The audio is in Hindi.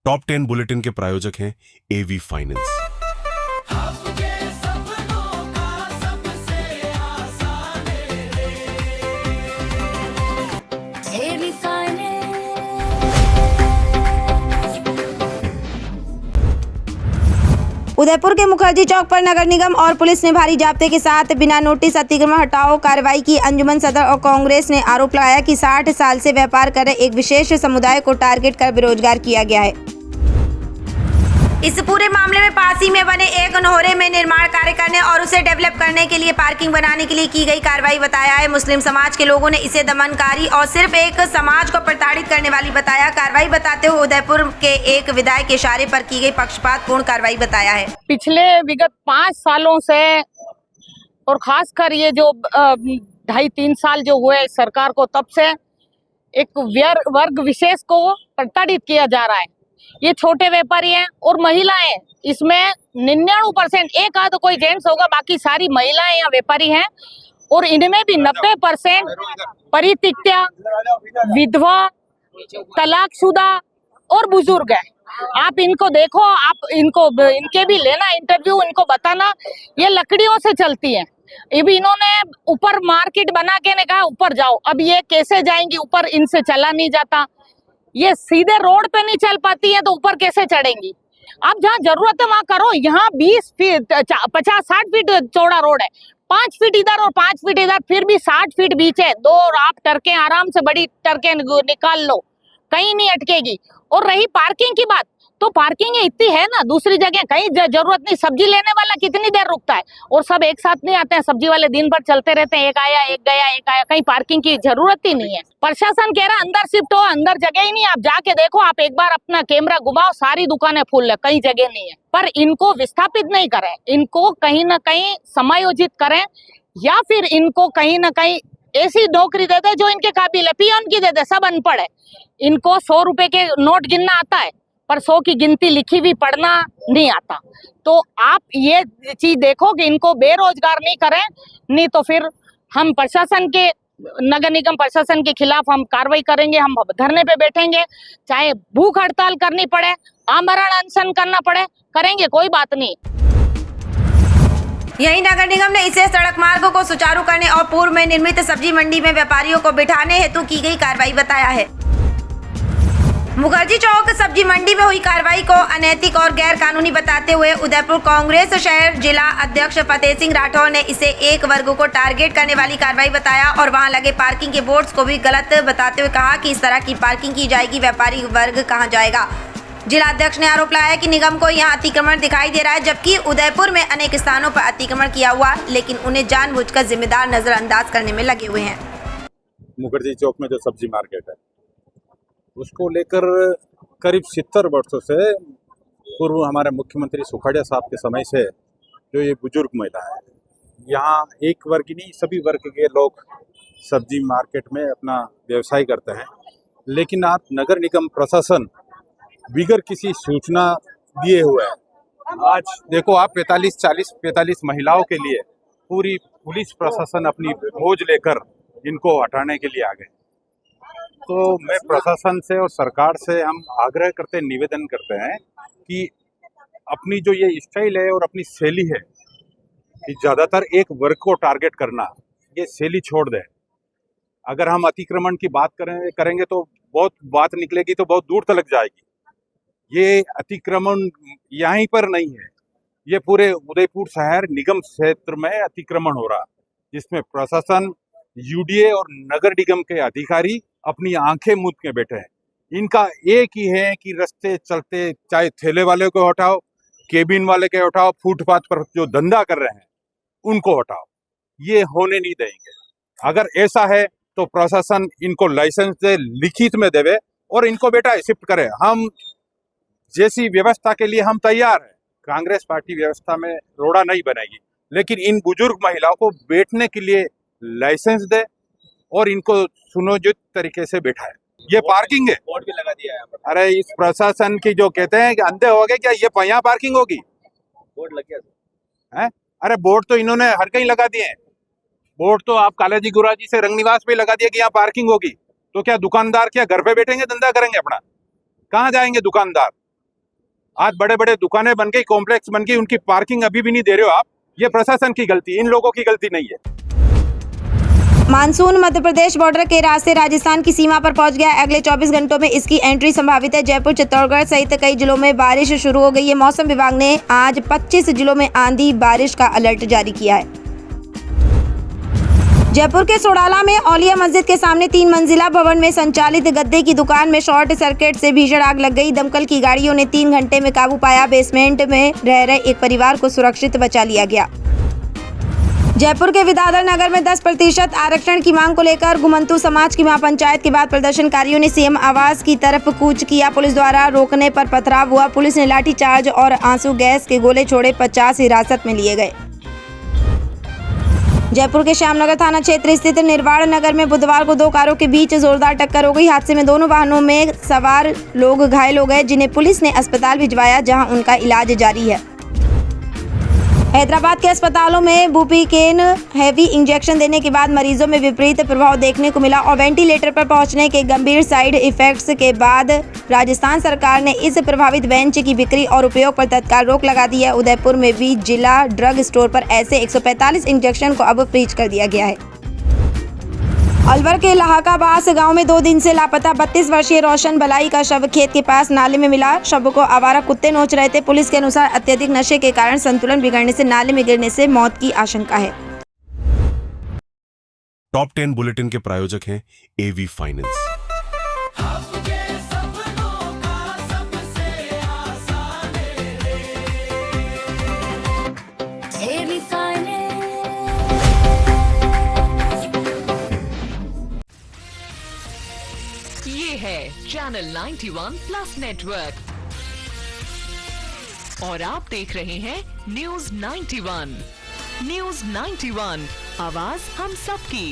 टॉप 10 बुलेटिन के प्रायोजक हैं एवी फाइनेंस। उदयपुर के मुखर्जी चौक पर नगर निगम और पुलिस ने भारी जाब्ते के साथ बिना नोटिस अतिक्रमण हटाओ कार्रवाई की। अंजुमन सदर और कांग्रेस ने आरोप लगाया कि 60 साल से व्यापार कर रहे एक विशेष समुदाय को टारगेट कर बेरोजगार किया गया है। इस पूरे मामले में पास ही में बने एक नोहरे में निर्माण कार्य करने और उसे डेवलप करने के लिए पार्किंग बनाने के लिए की गई कार्रवाई बताया है। मुस्लिम समाज के लोगों ने इसे दमनकारी और सिर्फ एक समाज को प्रताड़ित करने वाली बताया। कार्रवाई बताते हुए उदयपुर के एक विधायक के इशारे पर की गई पक्षपातपूर्ण कार्रवाई बताया है। पिछले विगत 5 सालों से और खासकर ये जो 2.5-3 साल जो हुए सरकार को, तब से एक वर्ग विशेष को प्रताड़ित किया जा रहा है। ये छोटे व्यापारी हैं और महिलाएं, इसमें 99% एक आध कोई जेंट्स होगा, बाकी सारी महिलाएं या व्यापारी हैं। और इनमें भी 90% परित्यक्ता, विधवा, तलाकशुदा और बुजुर्ग है। आप इनको देखो, आप इनके भी लेना इंटरव्यू, इनको बताना ये लकड़ियों से चलती है। अभी इन्होंने ऊपर मार्केट बना के ने कहा ऊपर जाओ, अब ये कैसे जाएंगी ऊपर, इनसे चला नहीं जाता। ये सीधे रोड पे नहीं चल पाती है तो ऊपर कैसे चढ़ेंगी। आप जहाँ जरूरत है वहां करो। यहाँ 20 फीट 50-60 फीट चौड़ा रोड है, 5 फीट इधर और 5 फीट इधर, फिर भी 60 फीट बीच है। 2 आप टरकें आराम से, बड़ी टरकें निकाल लो, कहीं नहीं अटकेगी। और रही पार्किंग की बात, तो पार्किंग इतनी है ना, दूसरी जगह कहीं जरूरत नहीं। सब्जी लेने वाला कितनी देर रुकता है, और सब एक साथ नहीं आते हैं। सब्जी वाले दिन भर चलते रहते हैं, एक आया एक गया एक आया, कहीं पार्किंग की जरूरत ही नहीं है। प्रशासन कह रहा अंदर शिफ्ट हो, अंदर जगह ही नहीं। आप जाके देखो, आप एक बार अपना कैमरा घुमाओ, सारी दुकानें फुल है, कहीं जगह नहीं है। पर इनको विस्थापित नहीं करें, इनको कहीं ना कहीं समायोजित करें, या फिर इनको कहीं ना कहीं ऐसी नौकरी दे दे जो इनके काबिल है। पियोन की दे दे, सब अनपढ़ है। इनको 100 रुपए के नोट गिनना आता है, पर 100 की गिनती लिखी भी पढ़ना नहीं आता। तो आप ये चीज देखो कि इनको बेरोजगार नहीं करें, नहीं तो फिर हम प्रशासन के, नगर निगम प्रशासन के खिलाफ हम कार्रवाई करेंगे। हम धरने पे बैठेंगे, चाहे भूख हड़ताल करनी पड़े, आमरण अनशन करना पड़े, करेंगे, कोई बात नहीं। यही नगर निगम ने इसे सड़क मार्गों को सुचारू करने और पूर्व में निर्मित सब्जी मंडी में व्यापारियों को बिठाने हेतु की गई कार्रवाई बताया है। मुखर्जी चौक सब्जी मंडी में हुई कार्रवाई को अनैतिक और गैर कानूनी बताते हुए उदयपुर कांग्रेस शहर जिला अध्यक्ष फतेह सिंह राठौर ने इसे एक वर्ग को टारगेट करने वाली कार्रवाई बताया और वहां लगे पार्किंग के बोर्ड्स को भी गलत बताते हुए कहा कि इस तरह की पार्किंग की जाएगी, व्यापारी वर्ग कहां जाएगा। जिला अध्यक्ष ने आरोप लगाया कि निगम को यहाँ अतिक्रमण दिखाई दे रहा है, जबकि उदयपुर में अनेक स्थानों पर अतिक्रमण किया हुआ, लेकिन उन्हें जानबूझकर जिम्मेदार नजरअंदाज करने में लगे हुए हैं। मुखर्जी चौक में जो सब्जी मार्केट है, उसको लेकर करीब 70 वर्षों से पूर्व हमारे मुख्यमंत्री सुखाड़िया साहब के समय से जो ये बुजुर्ग महिला है, यहाँ एक वर्ग ही नहीं, सभी वर्ग के लोग सब्जी मार्केट में अपना व्यवसाय करते हैं। लेकिन आप नगर निगम प्रशासन बिगर किसी सूचना दिए हुए आज देखो, आप 45 महिलाओं के लिए पूरी पुलिस प्रशासन अपनी फौज लेकर इनको हटाने के लिए आ गए। तो मैं प्रशासन से और सरकार से हम आग्रह करते, निवेदन करते हैं कि अपनी जो ये स्टाइल है और अपनी शैली है कि ज़्यादातर एक वर्ग को टारगेट करना, ये शैली छोड़ दें। अगर हम अतिक्रमण की बात करेंगे तो बहुत बात निकलेगी, तो बहुत दूर तक जाएगी। ये अतिक्रमण यहीं पर नहीं है, ये पूरे उदयपुर शहर निगम क्षेत्र में अतिक्रमण हो रहा, जिसमें प्रशासन, यूडीए और नगर निगम के अधिकारी अपनी आंखें मूंद के बैठे हैं। इनका एक ही है कि रास्ते चलते, चाहे ठेले वाले को हटाओ, केबिन वाले को हटाओ, फुटपाथ पर जो धंधा कर रहे हैं उनको हटाओ। ये होने नहीं देंगे। अगर ऐसा है तो प्रशासन इनको लाइसेंस दे, लिखित में देवे और इनको बेटा शिफ्ट करे। हम जैसी व्यवस्था के लिए हम तैयार हैं। कांग्रेस पार्टी व्यवस्था में रोड़ा नहीं बनेगी, लेकिन इन बुजुर्ग महिलाओं को बैठने के लिए लाइसेंस दे और इनको सुनियोजित तरीके से बैठाए। ये पार्किंग है, बोर्ड भी लगा दिया है। अरे इस प्रशासन की जो कहते हैं कि अंधे हो गए क्या, ये यहाँ पार्किंग होगी? बोर्ड लग गया है। अरे बोर्ड तो इन्होंने हर कहीं लगा दिए हैं। बोर्ड तो आप कालाजी गुराजी से रंगनिवास पे लगा दिया कि यहाँ पार्किंग होगी। तो क्या दुकानदार क्या घर पे बैठेंगे, धंधा करेंगे अपना? कहाँ जाएंगे दुकानदार? आज बड़े बड़े दुकानें बन गई, कॉम्प्लेक्स बन गई, उनकी पार्किंग अभी भी नहीं दे रहे हो आप। ये प्रशासन की गलती, इन लोगों की गलती नहीं है। मानसून मध्य प्रदेश बॉर्डर के रास्ते राजस्थान की सीमा पर पहुंच गया है। अगले 24 घंटों में इसकी एंट्री संभावित है। जयपुर, चित्तौड़गढ़ सहित कई जिलों में बारिश शुरू हो गई है। मौसम विभाग ने आज 25 जिलों में आंधी बारिश का अलर्ट जारी किया है। जयपुर के सोडाला में औलिया मस्जिद के सामने 3 मंजिला भवन में संचालित गद्दे की दुकान में शॉर्ट सर्किट से भीषण आग लग गई। दमकल की गाड़ियों ने 3 घंटे में काबू पाया। बेसमेंट में रह रहे एक परिवार को सुरक्षित बचा लिया गया। जयपुर के विद्याधर नगर में 10% आरक्षण की मांग को लेकर घुमंतू समाज की महापंचायत के बाद प्रदर्शनकारियों ने सीएम आवास की तरफ कूच किया। पुलिस द्वारा रोकने पर पथराव हुआ। पुलिस ने लाठीचार्ज और आंसू गैस के गोले छोड़े। 50 हिरासत में लिए गए। जयपुर के श्यामनगर थाना क्षेत्र स्थित निर्वाण नगर में बुधवार को 2 कारों के बीच जोरदार टक्कर हो गई। हादसे में दोनों वाहनों में सवार लोग घायल हो गए, जिन्हें पुलिस ने अस्पताल भिजवाया, जहां उनका इलाज जारी है। हैदराबाद के अस्पतालों में बुपीकेन हैवी इंजेक्शन देने के बाद मरीजों में विपरीत प्रभाव देखने को मिला और वेंटिलेटर पर पहुंचने के गंभीर साइड इफेक्ट्स के बाद राजस्थान सरकार ने इस प्रभावित बेंच की बिक्री और उपयोग पर तत्काल रोक लगा दी है। उदयपुर में भी जिला ड्रग स्टोर पर ऐसे 145 इंजेक्शन को अब फ्रीज कर दिया गया है। अलवर के लाहकाबास गांव में 2 दिन से लापता 32 वर्षीय रोशन बलाई का शव खेत के पास नाले में मिला। शव को आवारा कुत्ते नोच रहे थे। पुलिस के अनुसार अत्यधिक नशे के कारण संतुलन बिगड़ने से नाले में गिरने से मौत की आशंका है। टॉप 10 बुलेटिन के प्रायोजक हैं एवी फाइनेंस। ये है चैनल 91 प्लस नेटवर्क और आप देख रहे हैं न्यूज़ 91। न्यूज़ 91, आवाज हम सबकी।